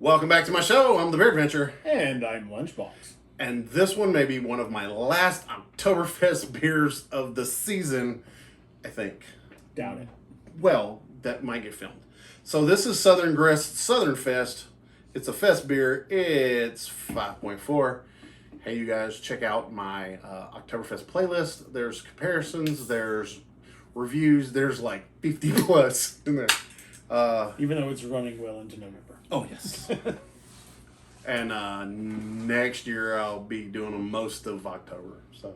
Welcome back to my show. I'm the Beer Adventure. And I'm Lunchbox. And this one may be one of my last Oktoberfest beers of the season, I think. Doubt it. Well, that might get filmed. So this is Southern Grist Southern Fest. It's a fest beer. It's 5.4. Hey, you guys, check out my Oktoberfest playlist. There's comparisons. There's reviews. There's like 50 plus in there. Even though it's running well into November. Oh, yes. And next year I'll be doing most of October. So,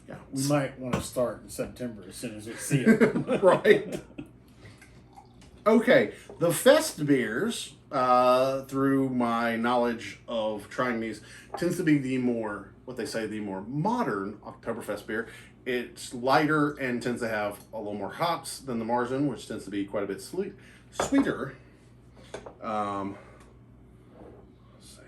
yeah. We might want to start in September as soon as we see it. Right. Okay. The fest beers, through my knowledge of trying these, tends to be the more modern Oktoberfest beer. It's lighter and tends to have a little more hops than the Marzen, which tends to be quite a bit sweeter. Let's see.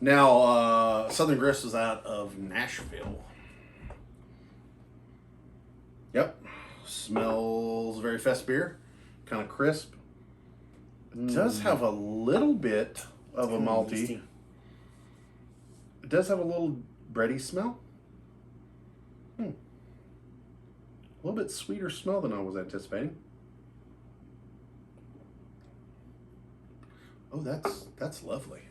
Now, Southern Grist is out of Nashville. Yep. Smells very fest beer. Kind of crisp. It does have a little bit of a malty. It does have a little bready smell. A little bit sweeter smell than I was anticipating. Oh, that's lovely.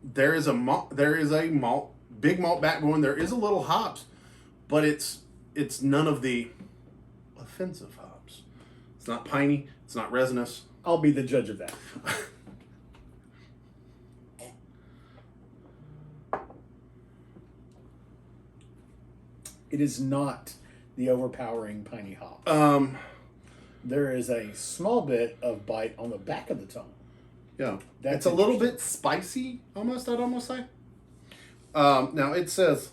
There is a big malt backbone. There is a little hops, but it's none of the offensive hops. It's not piney. It's not resinous. I'll be the judge of that. It is not the overpowering piney hop. There is a small bit of bite on the back of the tongue. Yeah. That's it's a little bit spicy, almost, I'd almost say. Now, it says,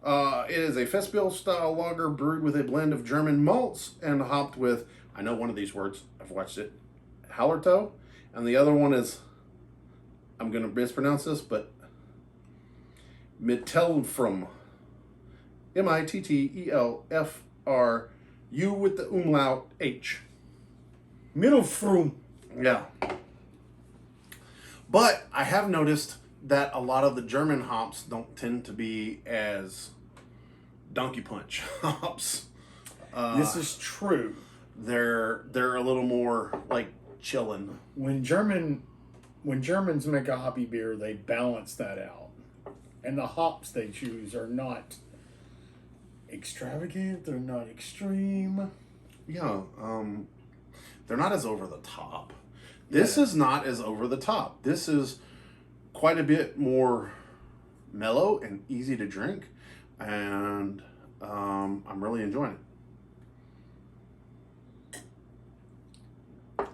it is a Festbier style lager brewed with a blend of German malts and hopped with, I know one of these words, I've watched it, Hallertau. And the other one is, I'm going to mispronounce this, but Mittelfrüh. Mittelfrüh with the umlaut H. Mittelfrüh. Yeah. But I have noticed that a lot of the German hops don't tend to be as donkey punch hops. This is true. They're a little more like chillin'. When Germans make a hoppy beer, they balance that out. And the hops they choose are not extravagant, they're not extreme. Yeah, they're not as over the top. This is not as over the top. This is quite a bit more mellow and easy to drink, and I'm really enjoying it.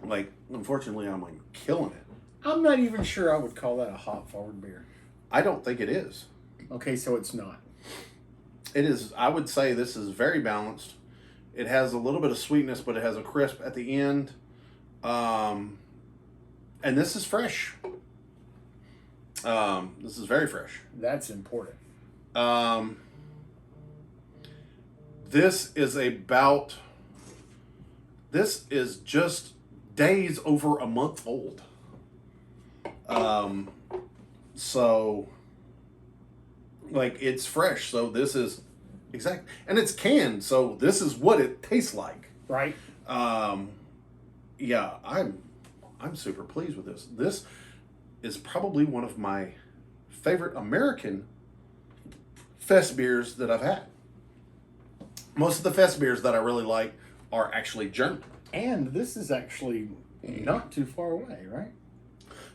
Like, unfortunately, I'm like killing it. I'm not even sure I would call that a hop forward beer. I don't think it is. Okay, so it's not. It is. I would say this is very balanced. It has a little bit of sweetness, but it has a crisp at the end. And this is fresh. This is very fresh. That's important. This is just days over a month old. So, like, it's fresh. So this is exact, and it's canned. So this is what it tastes like. Right. Yeah, I'm super pleased with this. This is probably one of my favorite American fest beers that I've had. Most of the fest beers that I really like are actually German. And this is actually not too far away, right?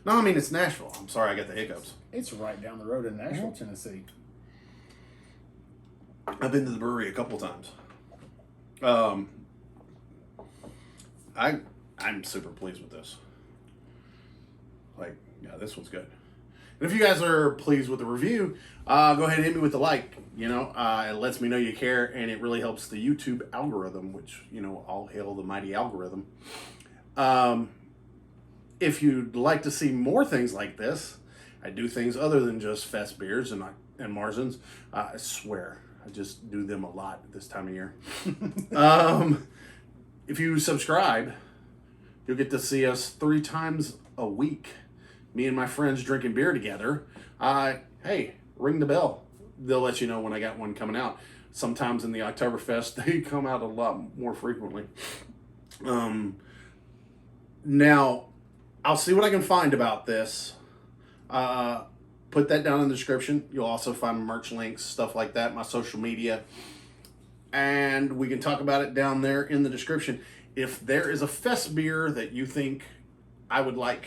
No, I mean, it's Nashville. I'm sorry I got the hiccups. It's right down the road in Nashville, Tennessee. I've been to the brewery a couple times. I'm super pleased with this. Like, yeah, this one's good. And if you guys are pleased with the review, go ahead and hit me with the like. You know, it lets me know you care, and it really helps the YouTube algorithm, which, you know, all hail the mighty algorithm. If you'd like to see more things like this, I do things other than just fest beers and Marzens. I swear, I just do them a lot this time of year. if you subscribe, you'll get to see us 3 times a week. Me and my friends drinking beer together. Hey, ring the bell. They'll let you know when I got one coming out. Sometimes in the Oktoberfest, they come out a lot more frequently. Now, I'll see what I can find about this. Put that down in the description. You'll also find merch links, stuff like that, my social media. And we can talk about it down there in the description. If there is a Festbier that you think I would like,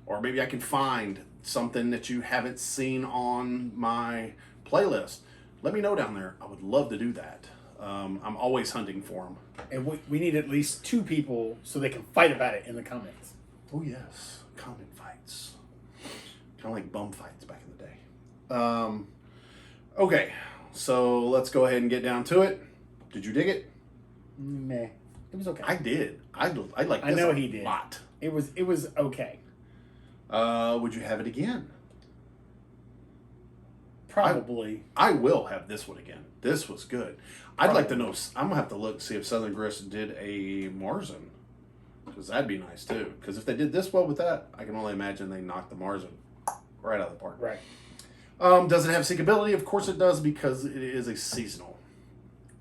or maybe I can find something that you haven't seen on my playlist, let me know down there. I would love to do that. I'm always hunting for them. And we need at least 2 people so they can fight about it in the comments. Oh, yes. Comment fights. Kind of like bum fights back in the day. Okay. So let's go ahead and get down to it. Did you dig it? Meh. It was okay. I did. I like this I know he did. a lot. It was okay. Would you have it again? Probably. I will have this one again. This was good. I'd like to know. I'm gonna have to look see if Southern Grist did a Marzen, because that'd be nice too. Because if they did this well with that, I can only imagine they knocked the Marzen right out of the park. Right. Does it have seekability? Of course it does, because it is a seasonal,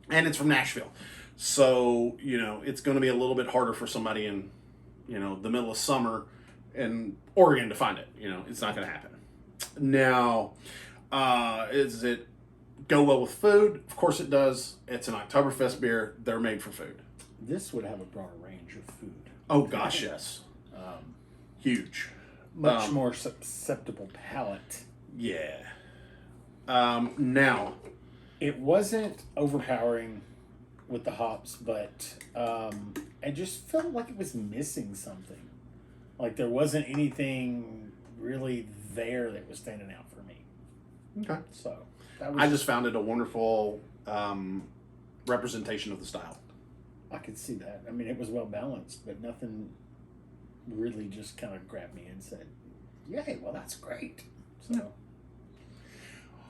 and it's from Nashville. So it's going to be a little bit harder for somebody in the middle of summer in Oregon to find it. It's not going to happen. Now, is it go well with food? Of course it does. It's an Oktoberfest beer. They're made for food. This would have a broader range of food. Oh gosh, yes. Huge. Much more susceptible palate. Yeah. Now, it wasn't overpowering with the hops, but I just felt like it was missing something. Like there wasn't anything really there that was standing out for me. Okay. So I just found it a wonderful representation of the style. I could see that. I mean, it was well balanced, but nothing really just kind of grabbed me and said, "Yay! Well, that's great." So. Yeah.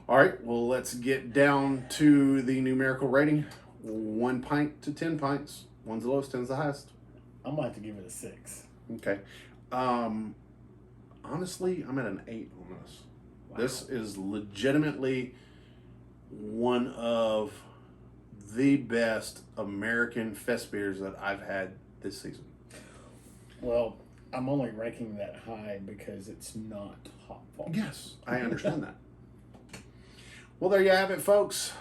All right. Well, let's get down to the numerical rating. 1 pint to 10 pints. 1's the lowest, 10's the highest. I'm gonna have to give it a 6. Okay. Honestly, I'm at an 8 on this. Wow. This is legitimately one of the best American fest beers that I've had this season. Well, I'm only ranking that high because it's not hop fault. Yes, I understand that. Well, there you have it, folks.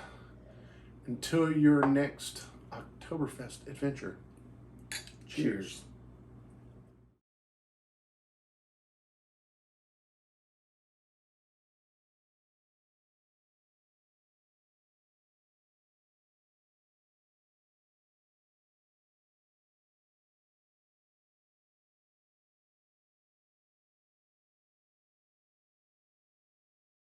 Until your next Oktoberfest adventure. Cheers.